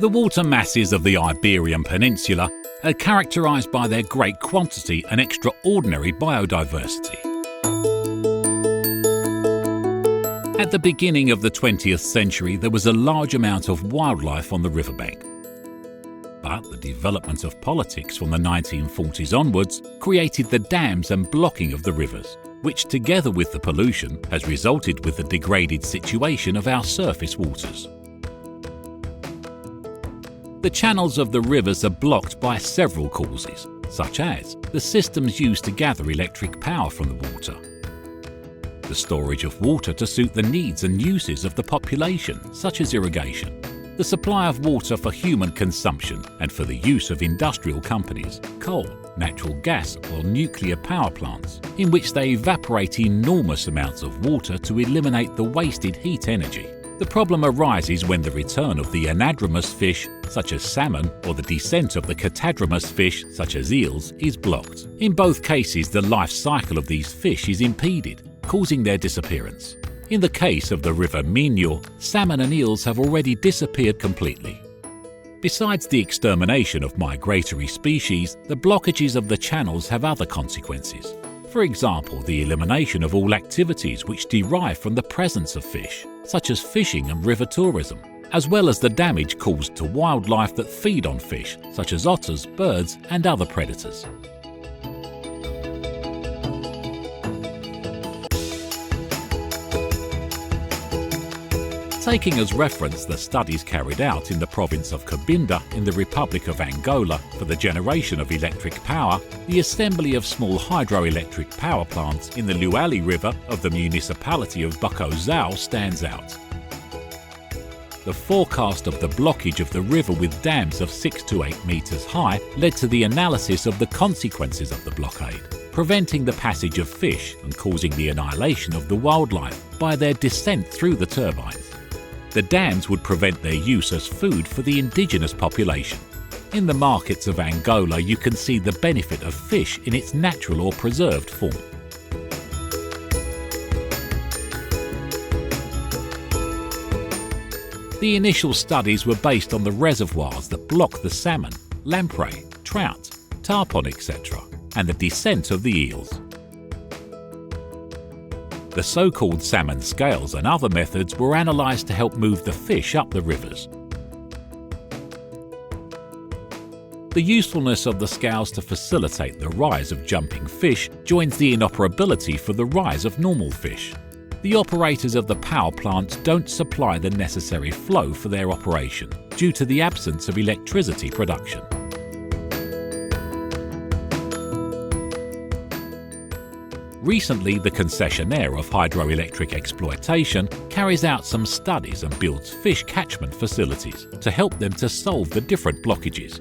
The water masses of the Iberian Peninsula are characterized by their great quantity and extraordinary biodiversity. At the beginning of the 20th century, there was a large amount of wildlife on the riverbank. But the development of politics from the 1940s onwards created the dams and blocking of the rivers, which together with the pollution has resulted with the degraded situation of our surface waters. The channels of the rivers are blocked by several causes, such as the systems used to gather electric power from the water, the storage of water to suit the needs and uses of the population, such as irrigation, the supply of water for human consumption and for the use of industrial companies, coal, natural gas or nuclear power plants, in which they evaporate enormous amounts of water to eliminate the wasted heat energy. The problem arises when the return of the anadromous fish, such as salmon, or the descent of the catadromous fish, such as eels, is blocked. In both cases, the life cycle of these fish is impeded, causing their disappearance. In the case of the river Minho, salmon and eels have already disappeared completely. Besides the extermination of migratory species, the blockages of the channels have other consequences. For example, the elimination of all activities which derive from the presence of fish, such as fishing and river tourism, as well as the damage caused to wildlife that feed on fish, such as otters, birds, and other predators. Taking as reference the studies carried out in the province of Cabinda in the Republic of Angola for the generation of electric power, the assembly of small hydroelectric power plants in the Luali River of the municipality of Bacuzao stands out. The forecast of the blockage of the river with dams of 6 to 8 meters high led to the analysis of the consequences of the blockade, preventing the passage of fish and causing the annihilation of the wildlife by their descent through the turbines. The dams would prevent their use as food for the indigenous population. In the markets of Angola, you can see the benefit of fish in its natural or preserved form. The initial studies were based on the reservoirs that block the salmon, lamprey, trout, tarpon, etc., and the descent of the eels. The so-called salmon scales and other methods were analysed to help move the fish up the rivers. The usefulness of the scales to facilitate the rise of jumping fish joins the inoperability for the rise of normal fish. The operators of the power plant don't supply the necessary flow for their operation due to the absence of electricity production. Recently, the concessionaire of hydroelectric exploitation carries out some studies and builds fish catchment facilities to help them to solve the different blockages.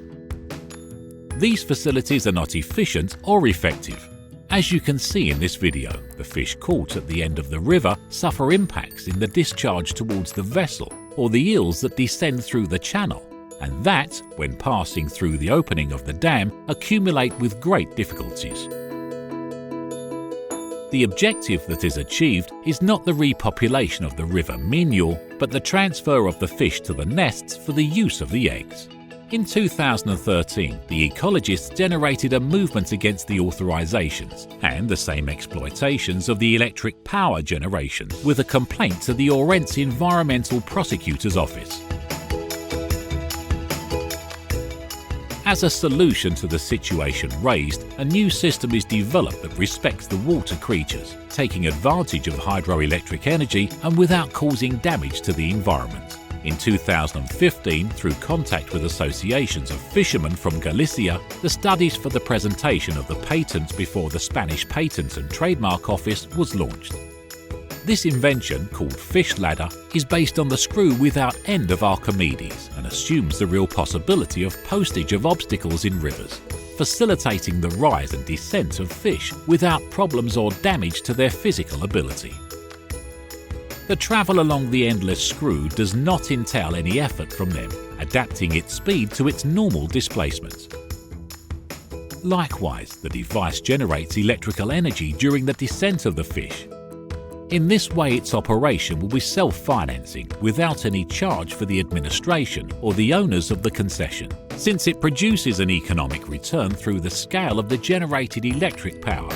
These facilities are not efficient or effective. As you can see in this video, the fish caught at the end of the river suffer impacts in the discharge towards the vessel or the eels that descend through the channel, and that, when passing through the opening of the dam, accumulate with great difficulties. The objective that is achieved is not the repopulation of the river Minho, but the transfer of the fish to the nests for the use of the eggs. In 2013, the ecologists generated a movement against the authorizations and the same exploitations of the electric power generation with a complaint to the Ourense Environmental Prosecutor's Office. As a solution to the situation raised, a new system is developed that respects the water creatures, taking advantage of hydroelectric energy and without causing damage to the environment. In 2015, through contact with associations of fishermen from Galicia, the studies for the presentation of the patent before the Spanish Patent and Trademark Office was launched. This invention, called Fish Ladder, is based on the screw without end of Archimedes and assumes the real possibility of postage of obstacles in rivers, facilitating the rise and descent of fish without problems or damage to their physical ability. The travel along the endless screw does not entail any effort from them, adapting its speed to its normal displacement. Likewise, the device generates electrical energy during the descent of the fish. In this way, its operation will be self-financing without any charge for the administration or the owners of the concession, since it produces an economic return through the scale of the generated electric power.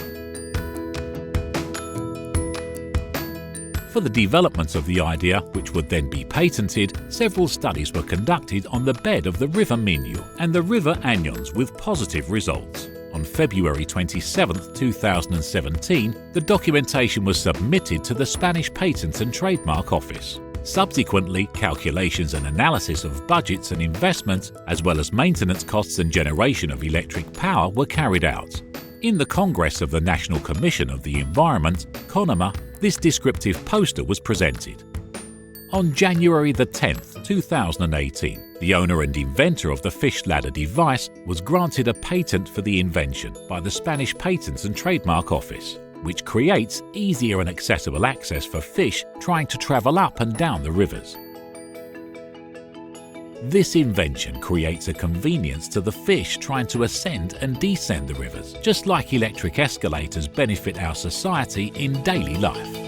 For the development of the idea, which would then be patented, several studies were conducted on the bed of the River Minho and the River Anyons with positive results. On February 27, 2017, the documentation was submitted to the Spanish Patent and Trademark Office. Subsequently, calculations and analysis of budgets and investments, as well as maintenance costs and generation of electric power, were carried out. In the Congress of the National Commission of the Environment, CONEMA, this descriptive poster was presented. On January 10, 2018, the owner and inventor of the fish ladder device was granted a patent for the invention by the Spanish Patent and Trademark Office, which creates easier and accessible access for fish trying to travel up and down the rivers. This invention creates a convenience to the fish trying to ascend and descend the rivers, just like electric escalators benefit our society in daily life.